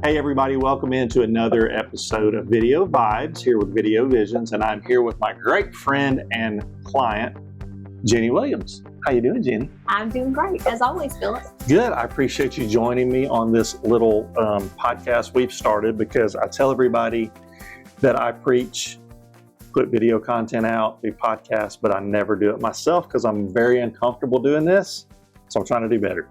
Hey everybody, welcome into another episode of Video Vibes here with Video Visions, and I'm here with my great friend and client, Jenny Williams. How you doing, Jenny? I'm doing great, as always, Philip. Good. I appreciate you joining me on this little podcast we've started, because I tell everybody that I preach, put video content out, do podcasts, but I never do it myself because I'm very uncomfortable doing this. So I'm trying to do better.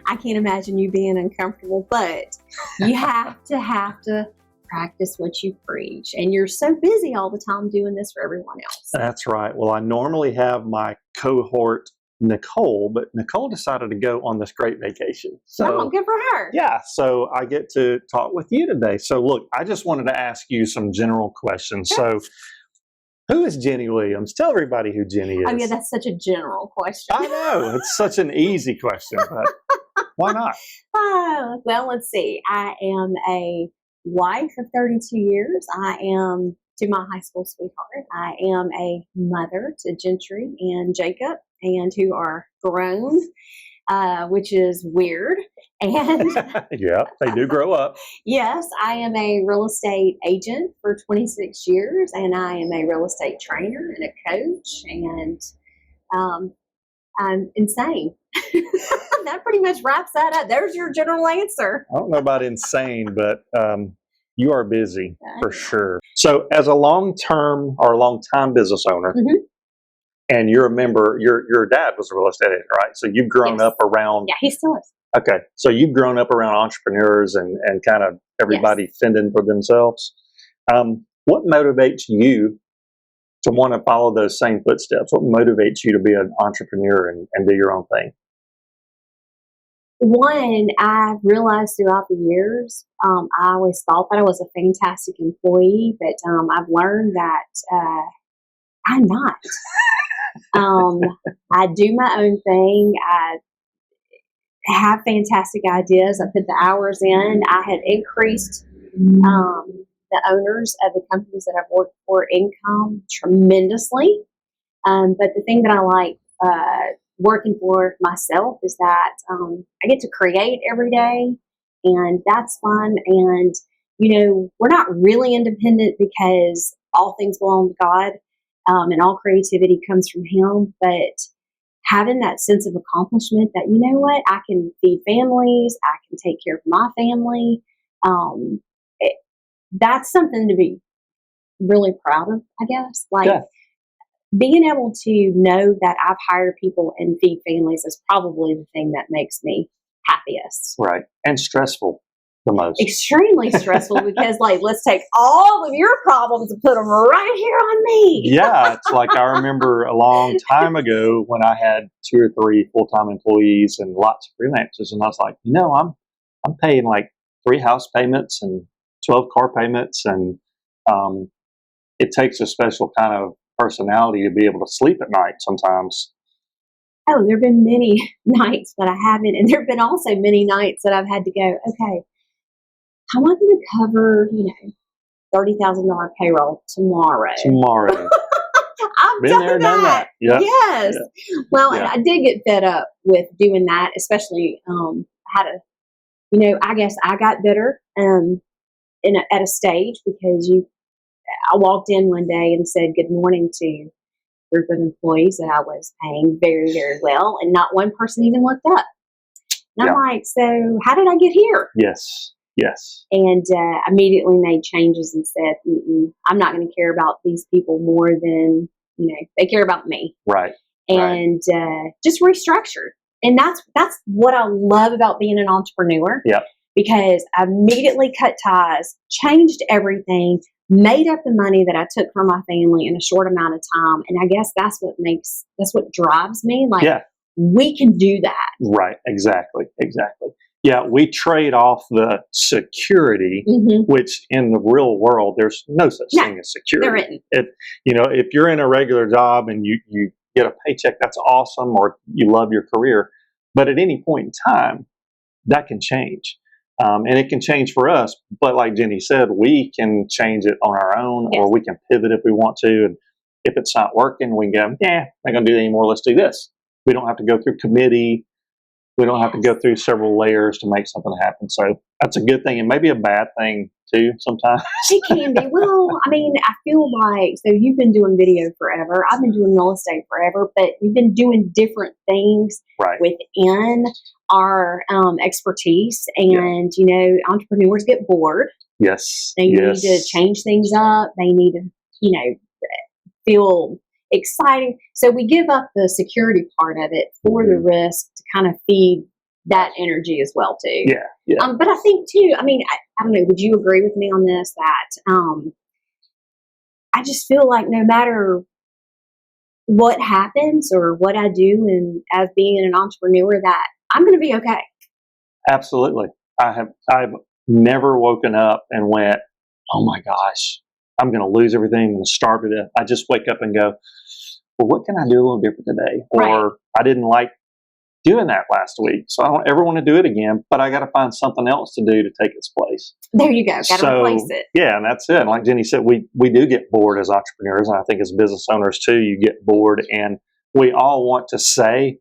I can't imagine you being uncomfortable, but you have to practice what you preach. And you're so busy all the time doing this for everyone else. That's right. Well, I normally have my cohort, Nicole, but Nicole decided to go on this great vacation. So good for her. Yeah, so I get to talk with you today. So look, I just wanted to ask you some general questions. Sure. So who is Jenny Williams? Tell everybody who Jenny is. Oh yeah, that's such a general question. I know, it's such an easy question, but why not? Well, let's see. I am a wife of 32 years. I am to my high school sweetheart. I am a mother to Gentry and Jacob, and who are grown, which is weird. And yeah, they do grow up. yes, I am a real estate agent for 26 years, and I am a real estate trainer and a coach, and I'm insane. That pretty much wraps that up. There's your general answer. I don't know about insane, but you are busy for sure. So as a long-term or long-time business owner, and you're a member, your dad was a real estate agent, right? So you've grown up around. Yeah, he still is. Okay, so you've grown up around entrepreneurs and kind of everybody fending for themselves. What motivates you to want to follow those same footsteps? What motivates you to be an entrepreneur and do your own thing? One, I've realized throughout the years, I always thought that I was a fantastic employee, but I've learned that I'm not. I do my own thing. I have fantastic ideas. I put the hours in. I have increased the owners of the companies that I've worked for income tremendously. But the thing that I like working for myself is that I get to create every day, and that's fun. And, you know, we're not really independent because all things belong to God, and all creativity comes from Him. But having that sense of accomplishment that, you know what, I can feed families, I can take care of my family, that's something to be really proud of, I guess. Like, being able to know that I've hired people and feed families is probably the thing that makes me happiest. Right. And stressful the most. Extremely stressful because, like, let's take all of your problems and put them right here on me. Yeah. It's like I remember a long time ago when I had 2 or 3 full-time employees and lots of freelancers, and I was like, you know, I'm paying like 3 house payments and 12 car payments, and it takes a special kind of personality to be able to sleep at night sometimes. Oh, there have been many nights that I haven't, and there have been also many nights that I've had to go, okay, how am I going to cover, you know, $30,000 payroll tomorrow? I've been done there, done that. Yep. Yes. Yeah. Well, yeah. I did get fed up with doing that, especially I guess I got bitter at a stage because I walked in one day and said good morning to a group of employees that I was paying very, very well, and not one person even looked up. And I'm like, so how did I get here? Yes. And immediately made changes and said, I'm not going to care about these people more than, you know, they care about me. Right. And just restructured. And that's what I love about being an entrepreneur. Yeah. Because I immediately cut ties, changed everything, made up the money that I took from my family in a short amount of time. And I guess that's what drives me. Like, we can do that. Right. Exactly. Yeah. We trade off the security, which in the real world, there's no such thing as security. If you're in a regular job and you get a paycheck, that's awesome, or you love your career. But at any point in time, that can change. And it can change for us, but like Jenny said, we can change it on our own, or we can pivot if we want to. And if it's not working, we can go, I'm not going to do it anymore. Let's do this. We don't have to go through committee. We don't have to go through several layers to make something happen. So that's a good thing, and maybe a bad thing too sometimes. It can be. Well, I mean, I feel like, so you've been doing video forever. I've been doing real estate forever, but we've been doing different things Right. within our expertise. And, entrepreneurs get bored. Yes. They need to change things up. They need to, feel exciting. So we give up the security part of it for the risk to kind of feed that energy as well too. Yeah. But I think too, I mean, I don't know, would you agree with me on this, that I just feel like no matter what happens or what I do, and as being an entrepreneur, that I'm going to be okay. Absolutely. I've never woken up and went, oh my gosh, I'm going to lose everything. I'm going to starve to death. I just wake up and go, well, what can I do a little different today? Or I didn't like doing that last week, so I don't ever want to do it again, but I got to find something else to do to take its place. There you go. Got to replace it. Yeah, and that's it. And like Jenny said, we do get bored as entrepreneurs, and I think as business owners too, you get bored, and we all want to say,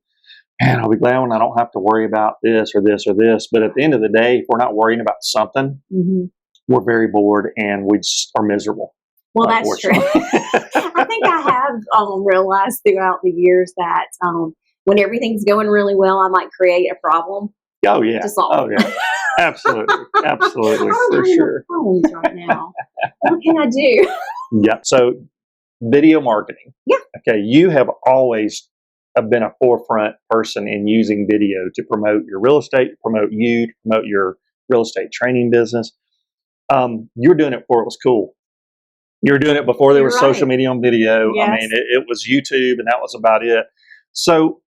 man, I'll be glad when I don't have to worry about this or this or this. But at the end of the day, if we're not worrying about something, we're very bored and we just are miserable. Well, that's true. I think I have realized throughout the years that when everything's going really well, I might create a problem. Oh, yeah. To solve. Oh, yeah. Absolutely. Absolutely. For sure. Problems right now. What can I do? Yeah. So video marketing. Yeah. Okay. You have always been a forefront person in using video to promote your real estate, to promote your real estate training business. You're doing it before it was cool. You were doing it before there was social media on video. Yes. I mean, it was YouTube, and that was about it. So,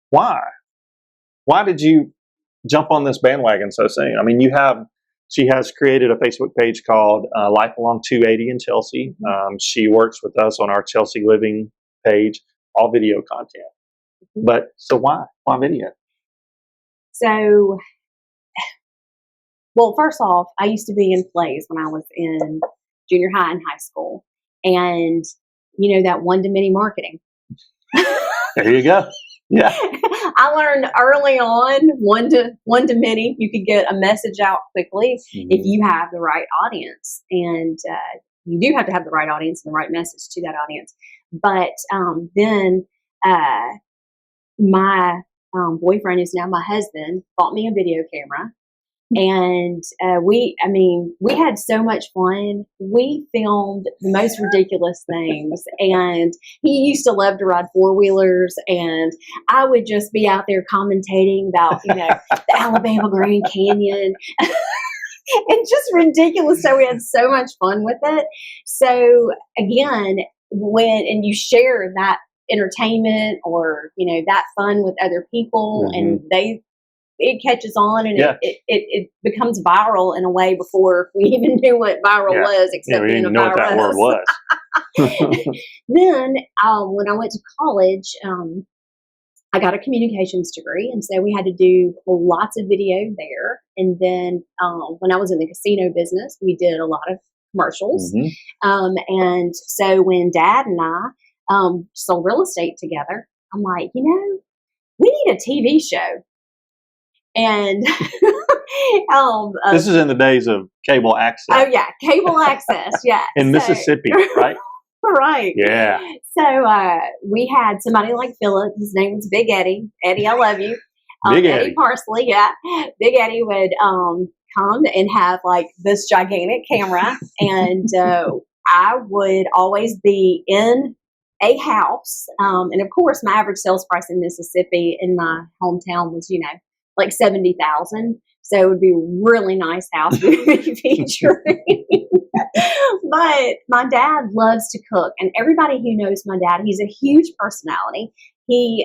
why? Why did you jump on this bandwagon so soon? I mean, she has created a Facebook page called Life Along 280 in Chelsea. She works with us on our Chelsea Living page, all video content. But so why? Why video? So, well, first off, I used to be in plays when I was in junior high and high school. And, that one-to-many marketing. There you go. Yeah. I learned early on, one to many, you could get a message out quickly if you have the right audience. And you do have to have the right audience and the right message to that audience. But then my boyfriend, is now my husband, bought me a video camera. And we had so much fun. We filmed the most ridiculous things, and he used to love to ride 4-wheelers, and I would just be out there commentating about, the Alabama Grand Canyon and just ridiculous. So we had so much fun with it. So again, and you share that entertainment or, that fun with other people, and it catches on, and it becomes viral in a way before we even knew what viral was, except we didn't know what that word was. Then when I went to college, I got a communications degree, and so we had to do lots of video there. And then when I was in the casino business, we did a lot of commercials. And so when Dad and I sold real estate together, I'm like, we need a TV show. And this is in the days of cable access. Oh yeah, cable access. Yeah, in Mississippi, right? Right. Yeah. So we had somebody like Philip. His name was Big Eddie. Eddie, I love you. Big Eddie Parsley. Yeah, Big Eddie would come and have like this gigantic camera, and I would always be in a house. And of course, my average sales price in Mississippi in my hometown was, like $70,000. So it would be a really nice house we would be featuring. But my dad loves to cook, and everybody who knows my dad, he's a huge personality. He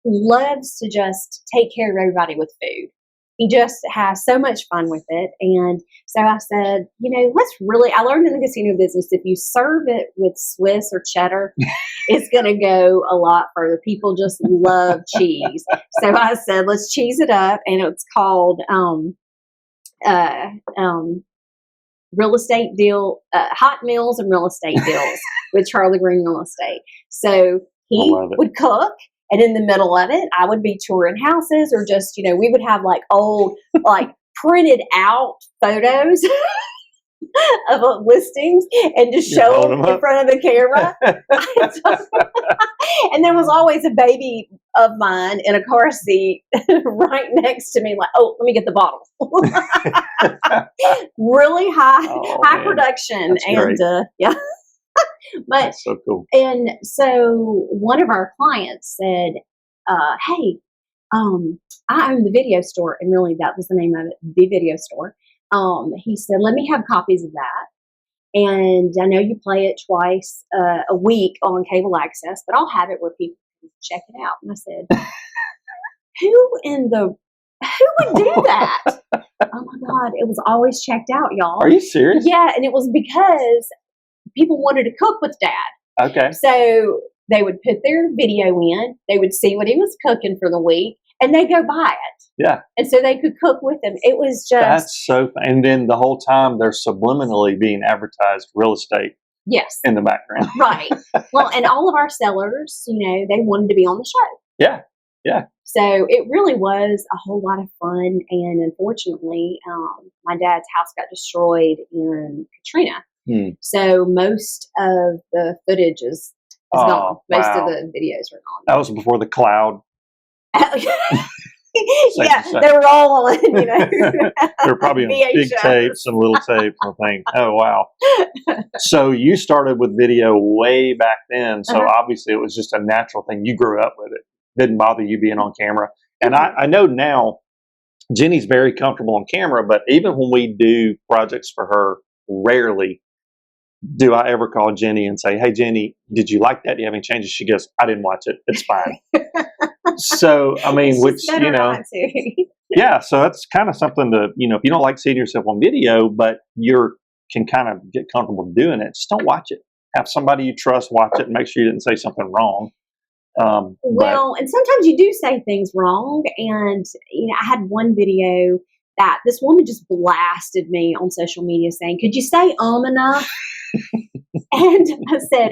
loves to just take care of everybody with food. He just has so much fun with it. And so I said, I learned in the casino business, if you serve it with Swiss or cheddar, it's going to go a lot further. People just love cheese. So I said, let's cheese it up. And it's called Real Estate Deal, Hot Meals and Real Estate Deals with Charlie Green Real Estate. So he would cook, And in the middle of it, I would be touring houses or just, we would have like old, like printed out photos of listings and just show them in front of the camera. And there was always a baby of mine in a car seat right next to me, like, oh, let me get the bottle. Really high production. That's and yeah. But that's so cool. And so one of our clients said, hey, I own the video store, and really that was the name of it, the video store. He said, let me have copies of that. And I know you play it twice a week on cable access, but I'll have it where people can check it out. And I said, who would do that? Oh my God, it was always checked out, y'all. Are you serious? Yeah, and it was because people wanted to cook with Dad. Okay. So they would put their video in, they would see what he was cooking for the week, and they go buy it. Yeah. And so they could cook with him. It was just. That's so fun. And then the whole time they're subliminally being advertised real estate. Yes. In the background. Right. Well, and all of our sellers, they wanted to be on the show. Yeah. Yeah. So it really was a whole lot of fun. And unfortunately, my dad's house got destroyed in Katrina. So most of the footage is gone. Most of the videos are gone. That was before the cloud. Yeah, they were all on, They're probably on big tapes and little tapes and things. Oh, wow. So you started with video way back then. So obviously it was just a natural thing. You grew up with it. Didn't bother you being on camera. And I know now Jenny's very comfortable on camera, but even when we do projects for her, rarely do I ever call Jenny and say, hey, Jenny, did you like that? Do you have any changes? She goes, I didn't watch it. It's fine. So, I mean, which, yeah, so that's kind of something to, if you don't like seeing yourself on video, but you can kind of get comfortable doing it, just don't watch it. Have somebody you trust watch it and make sure you didn't say something wrong. Well, and sometimes you do say things wrong. And, I had one video that this woman just blasted me on social media saying, could you say enough? And I said,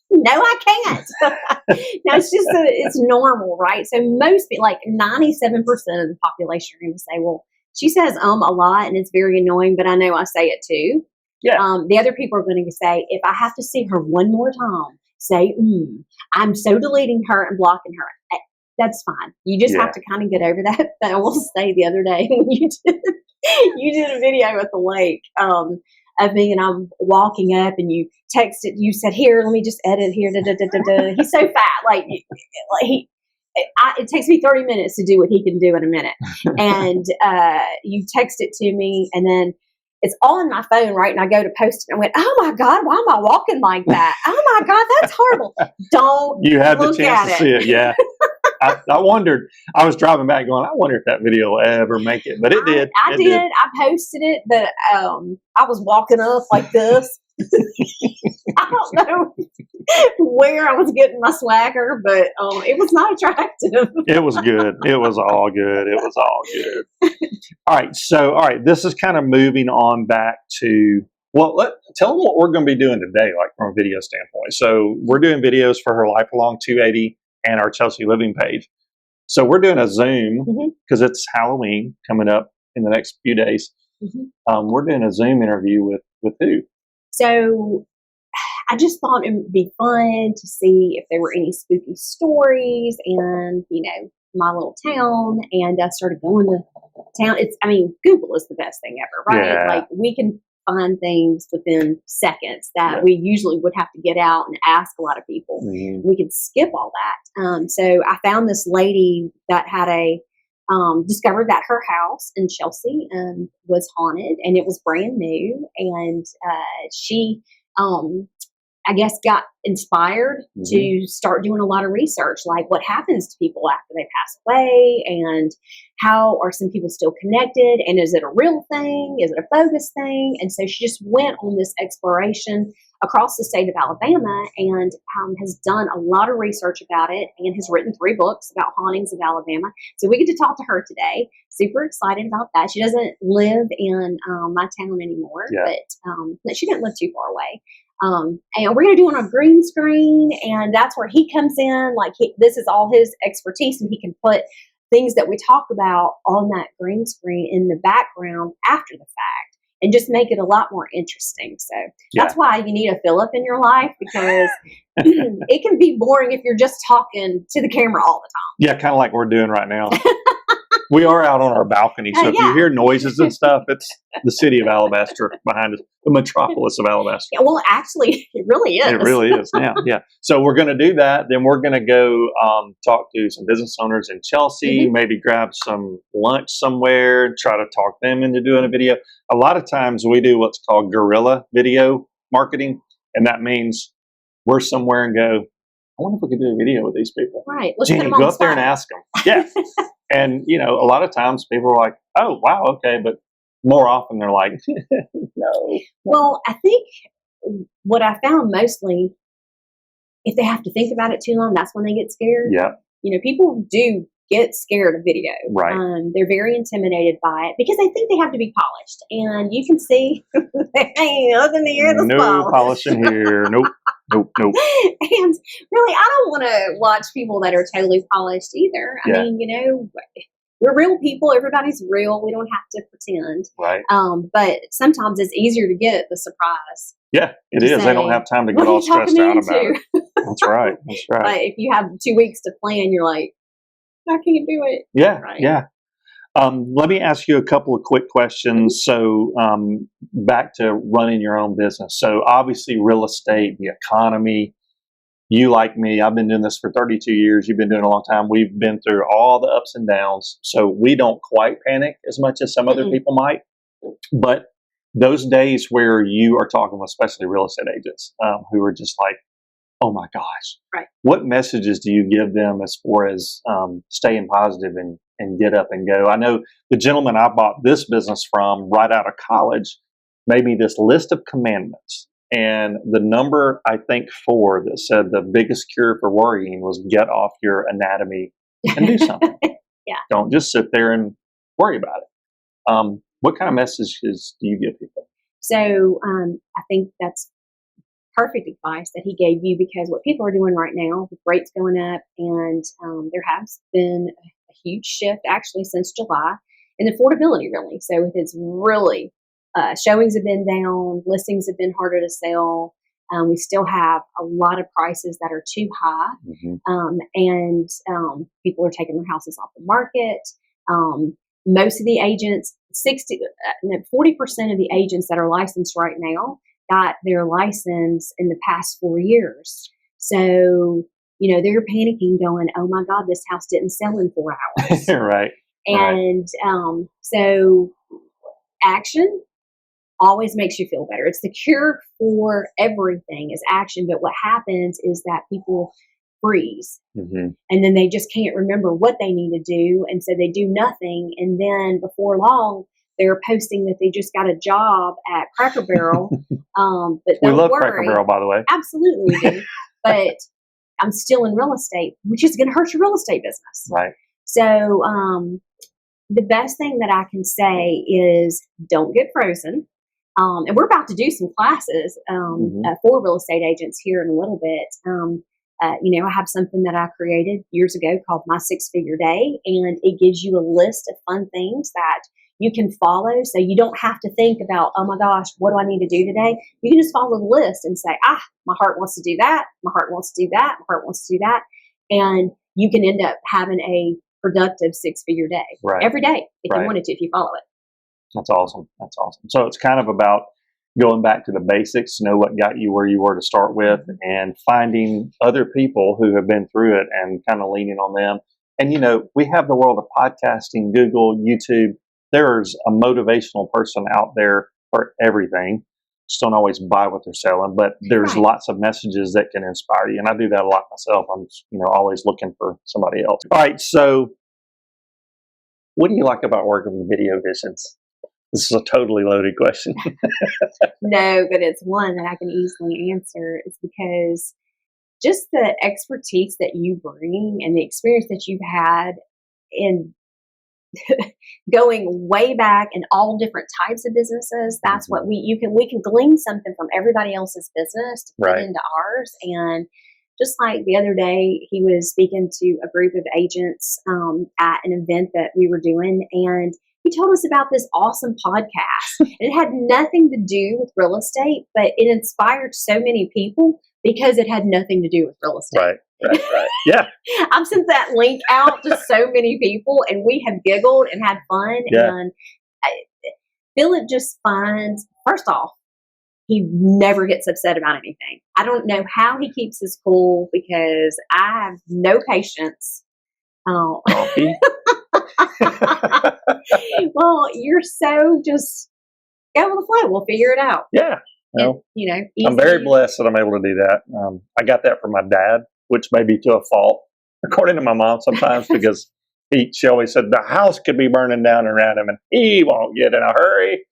no, I can't. No, it's just, it's normal, right? So most people, like 97% of the population are going to say, well, she says a lot and it's very annoying, but I know I say it too. Yeah. The other people are going to say, if I have to see her one more time, say, I'm so deleting her and blocking her. That's fine. You just have to kind of get over that. But I will say the other day when you did a video at the lake, of me, and I'm walking up and you texted, you said, here, let me just edit here. He's so fat. It takes me 30 minutes to do what he can do in a minute. And you text it to me, and then it's all in my phone, right? And I go to post it, and I went, oh my God, why am I walking like that? Oh my God, that's horrible. Don't You had the look chance at to see it, yeah. I wondered, I was driving back going, I wonder if that video will ever make it, but it did. I did. I posted it, but I was walking up like this. I don't know where I was getting my swagger, but it was not attractive. It was good. It was all good. It was all good. All right. This is kind of moving on back to, tell them what we're going to be doing today, like from a video standpoint. So we're doing videos for her Life Along 280 and our Chelsea Living page. So we're doing a Zoom because it's Halloween coming up in the next few days. We're doing a Zoom interview with who? So I just thought it would be fun to see if there were any spooky stories in, my little town. And I started going to town. Google is the best thing ever, right? Yeah. Like we can find things within seconds that we usually would have to get out and ask a lot of people. We could skip all that. So I found this lady that had discovered that her house in Chelsea was haunted, and it was brand new. And she, I guess, got inspired to start doing a lot of research, like what happens to people after they pass away, and how are some people still connected, and is it a real thing? Is it a bogus thing? And so she just went on this exploration across the state of Alabama and has done a lot of research about it and has written 3 books about hauntings of Alabama. So we get to talk to her today. Super excited about that. She doesn't live in my town anymore, but she didn't live too far away. And we're going to do it on a green screen. And that's where he comes in. Like, this is all his expertise, and he can put things that we talk about on that green screen in the background after the fact and just make it a lot more interesting. So that's why you need a Philip in your life, because it can be boring if you're just talking to the camera all the time. Yeah, kind of like we're doing right now. We are out on our balcony, so if you hear noises and stuff, it's the city of Alabaster behind us, the metropolis of Alabaster. Yeah, well, actually, it really is. It really is now, yeah. So we're going to do that. Then we're going to go talk to some business owners in Chelsea, maybe grab some lunch somewhere, and try to talk them into doing a video. A lot of times we do what's called guerrilla video marketing, and that means we're somewhere and go, I wonder if we could do a video with these people. Right. Let's go up there and ask them. Yeah. And, a lot of times people are like, oh, wow, okay. But more often they're like, no. Well, I think what I found mostly, if they have to think about it too long, that's when they get scared. Yeah. People do get scared of video. Right. They're very intimidated by it because they think they have to be polished. And you can see there ain't nothing here that's no polishing here. Nope. Nope. And really, I don't want to watch people that are totally polished either. I mean, we're real people. Everybody's real. We don't have to pretend. Right. But sometimes it's easier to get the surprise. Yeah, it is. They don't have time to get all stressed out about it. That's right. That's right. Like if you have 2 weeks to plan, you're like, I can't do it. Yeah. Right. Yeah. Let me ask you a couple of quick questions. So back to running your own business. So obviously real estate, the economy, you like me, I've been doing this for 32 years. You've been doing it a long time. We've been through all the ups and downs. So we don't quite panic as much as some other people might. But those days where you are talking with especially real estate agents who are just like, oh my gosh, right. What messages do you give them as far as staying positive and get up and go? I know the gentleman I bought this business from right out of college made me this list of commandments. And the number, I think, 4 that said the biggest cure for worrying was get off your anatomy and do something. Yeah. Don't just sit there and worry about it. What kind of messages do you give people? So I think that's perfect advice that he gave you, because what people are doing right now with rates going up, and there has been a huge shift actually since July in affordability, really. So it has really, showings have been down, listings have been harder to sell. We still have a lot of prices that are too high, and people are taking their houses off the market. Most of the agents, 40% of the agents that are licensed right now got their license in the past 4 years. So, they're panicking going, oh my God, this house didn't sell in 4 hours. Right. And so action always makes you feel better. It's the cure for everything is action. But what happens is that people freeze, and then they just can't remember what they need to do. And so they do nothing. And then before long, they're posting that they just got a job at Cracker Barrel. But we love Cracker Barrel, by the way. Absolutely, we do. But I'm still in real estate, which is going to hurt your real estate business. Right. So the best thing that I can say is don't get frozen. And we're about to do some classes for real estate agents here in a little bit. I have something that I created years ago called My 6-Figure Day, and it gives you a list of fun things that you can follow, so you don't have to think about, oh my gosh, what do I need to do today? You can just follow the list and say, my heart wants to do that, my heart wants to do that, my heart wants to do that, and you can end up having a productive 6-figure day every day if you wanted to, if you follow it. That's awesome. That's awesome. So it's kind of about going back to the basics, know what got you where you were to start with, and finding other people who have been through it and kind of leaning on them. And, we have the world of podcasting, Google, YouTube. There's a motivational person out there for everything. Just don't always buy what they're selling, but there's lots of messages that can inspire you. And I do that a lot myself. I'm, always looking for somebody else. All right. So what do you like about working with Video Visions? This is a totally loaded question. No, but it's one that I can easily answer. It's because just the expertise that you bring and the experience that you've had in going way back in all different types of businesses. That's what we can glean something from everybody else's business to put into ours. And just like the other day, he was speaking to a group of agents at an event that we were doing, and he told us about this awesome podcast. It had nothing to do with real estate, but it inspired so many people because it had nothing to do with real estate. Right. Yeah. I've sent that link out to so many people, and we have giggled and had fun. Yeah. And Philip just finds, first off, he never gets upset about anything. I don't know how he keeps his cool because I have no patience. Coffee. Well, you're so just go with the flow. We'll figure it out. Yeah. Well, and, I'm very blessed that I'm able to do that. I got that from my dad, which may be to a fault, according to my mom sometimes, because she always said the house could be burning down around him and he won't get in a hurry.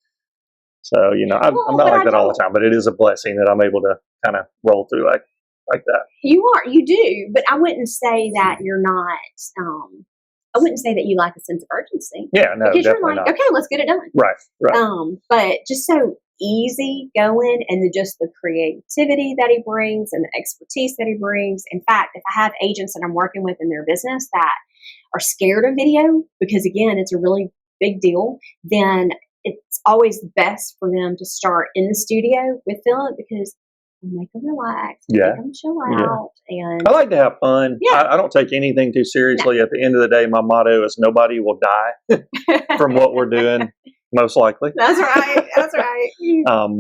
So, I'm not like that all the time, but it is a blessing that I'm able to kind of roll through like that. You do, but I wouldn't say that you're not, I wouldn't say that you lack a sense of urgency. Yeah, no, because you're definitely like, not. okay, let's get it done. Right. But just so easy going, and just the creativity that he brings and the expertise that he brings. In fact, if I have agents that I'm working with in their business that are scared of video, because again, it's a really big deal, then it's always best for them to start in the studio with Philip because we'll make them relax, make them chill out. And I like to have fun. Yeah. I don't take anything too seriously. At the end of the day, my motto is nobody will die from what we're doing, most likely. That's right.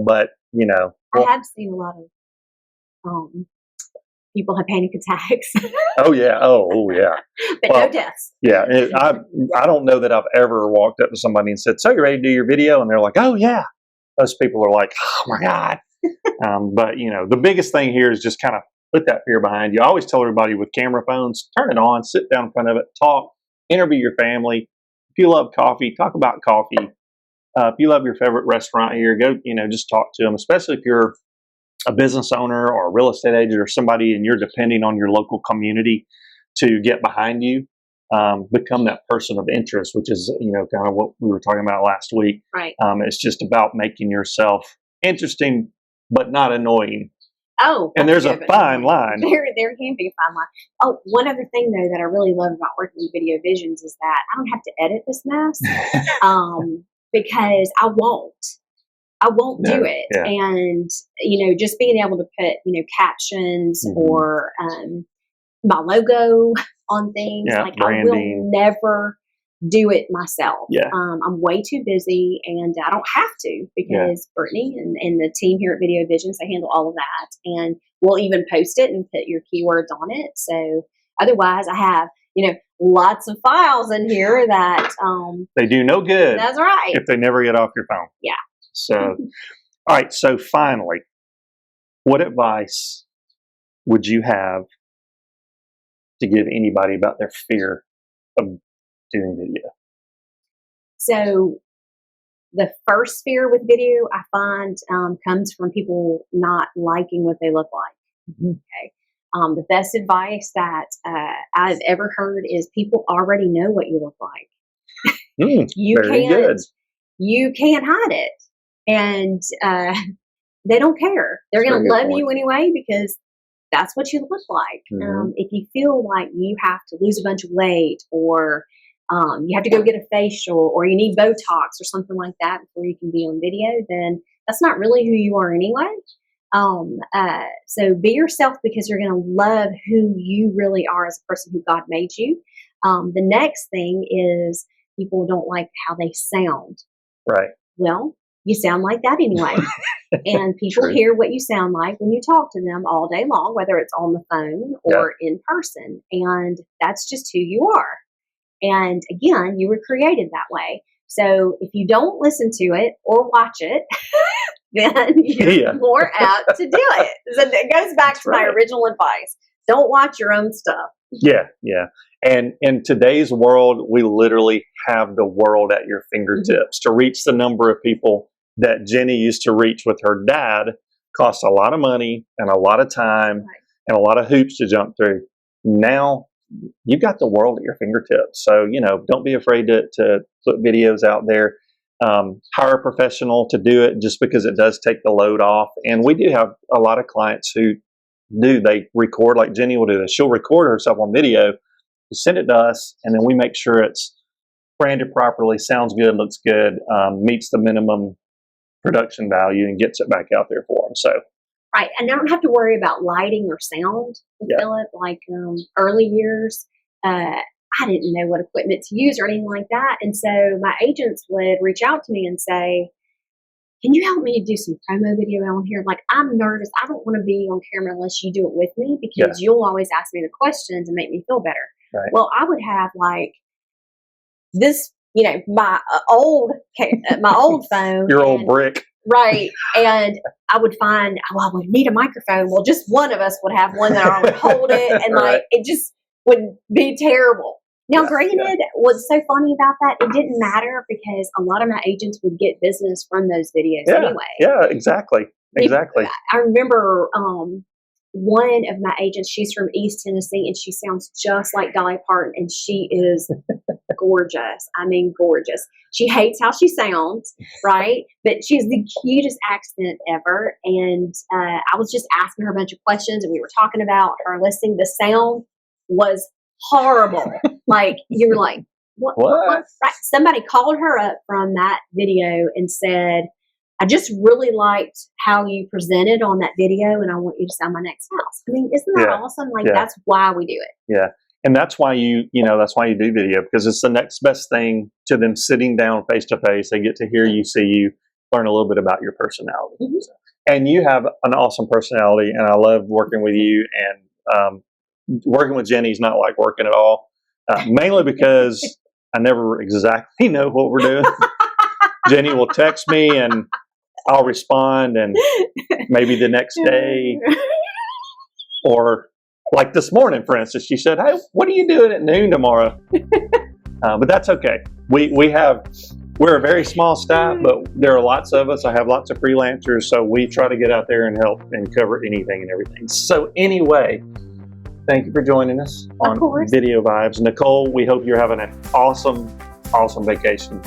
But, I have seen a lot of people have panic attacks. Oh, yeah. But no deaths. Yeah. I don't know that I've ever walked up to somebody and said, so you ready to do your video? And they're like, oh, yeah. Most people are like, oh, my God. But, the biggest thing here is just kind of put that fear behind you. I always tell everybody with camera phones, turn it on, sit down in front of it, talk, interview your family. If you love coffee, talk about coffee. If you love your favorite restaurant here, go, just talk to them, especially if you're a business owner or a real estate agent or somebody and you're depending on your local community to get behind you. Become that person of interest, which is, kind of what we were talking about last week. Right. It's just about making yourself interesting, but not annoying. Oh, and there's a fine line. There can be a fine line. Oh, one other thing though that I really love about working with Video Visions is that I don't have to edit this mess, because I won't do it. Yeah. And, just being able to put, captions or my logo on things. Like branding. I will never do it myself. Yeah. I'm way too busy and I don't have to because Brittany and the team here at Video Visions, they handle all of that. And we'll even post it and put your keywords on it. So otherwise I have, lots of files in here that they do no good. That's right. If they never get off your phone. Yeah. So, all right. So finally, what advice would you have to give anybody about their fear of doing video? So the first fear with video I find comes from people not liking what they look like. Okay. The best advice that I've ever heard is people already know what you look like. You can't hide it. And they don't care. They're going to love you anyway because that's what you look like. If you feel like you have to lose a bunch of weight or you have to go get a facial or you need Botox or something like that before you can be on video, then that's not really who you are anyway. So be yourself because you're going to love who you really are as a person who God made you. The next thing is people don't like how they sound. Right. Well, you sound like that anyway. And people hear what you sound like when you talk to them all day long, whether it's on the phone or in person. And that's just who you are. And again, you were created that way. So if you don't listen to it or watch it, then you're more apt to do it. So it goes back to my original advice. Don't watch your own stuff. Yeah. And in today's world, we literally have the world at your fingertips. To reach the number of people that Jenny used to reach with her dad cost a lot of money and a lot of time and a lot of hoops to jump through. Now, you've got the world at your fingertips. So, don't be afraid to put videos out there. Hire a professional to do it just because it does take the load off. And we do have a lot of clients who they record, like Jenny will do this. She'll record herself on video, send it to us, and then we make sure it's branded properly, sounds good, looks good, meets the minimum production value, and gets it back out there for them. So, right, and I don't have to worry about lighting or sound with Philip. Like early years, I didn't know what equipment to use or anything like that, and so my agents would reach out to me and say, "Can you help me do some promo video on here? Like, I'm nervous. I don't want to be on camera unless you do it with me because you'll always ask me the questions and make me feel better." Right. Well, I would have like this, my old phone, your old brick, right? And I would find, I would need a microphone. Well, just one of us would have one that I would hold it, and like it just would be terrible. Now, granted, what's so funny about that, it didn't matter because a lot of my agents would get business from those videos anyway. Yeah, exactly. I remember one of my agents, she's from East Tennessee, and she sounds just like Dolly Parton, and she is gorgeous. I mean, gorgeous. She hates how she sounds, right? But she has the cutest accent ever. And I was just asking her a bunch of questions, and we were talking about her listing. The sound was horrible. Like, you were like, what? Right. Somebody called her up from that video and said, "I just really liked how you presented on that video, and I want you to sell my next house." I mean, isn't that awesome? Like, that's why we do it. Yeah. And that's why that's why you do video, because it's the next best thing to them sitting down face to face. They get to hear you, see you, learn a little bit about your personality. Mm-hmm. And you have an awesome personality, and I love working with you. And working with Jenny's not like working at all, mainly because I never exactly know what we're doing. Jenny will text me, and I'll respond, and maybe the next day, or like this morning, for instance, she said, "Hey, what are you doing at noon tomorrow?" But that's okay. We're a very small staff, but there are lots of us. I have lots of freelancers, so we try to get out there and help and cover anything and everything. So anyway, thank you for joining us on Video Vibes. Nicole, we hope you're having an awesome vacation.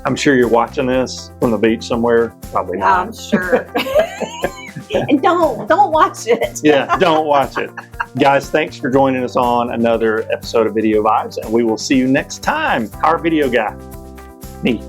I'm sure you're watching this from the beach somewhere. Probably not. I'm sure. And don't watch it. Yeah, don't watch it. Guys, thanks for joining us on another episode of Video Vibes, and we will see you next time. Our video guy, me.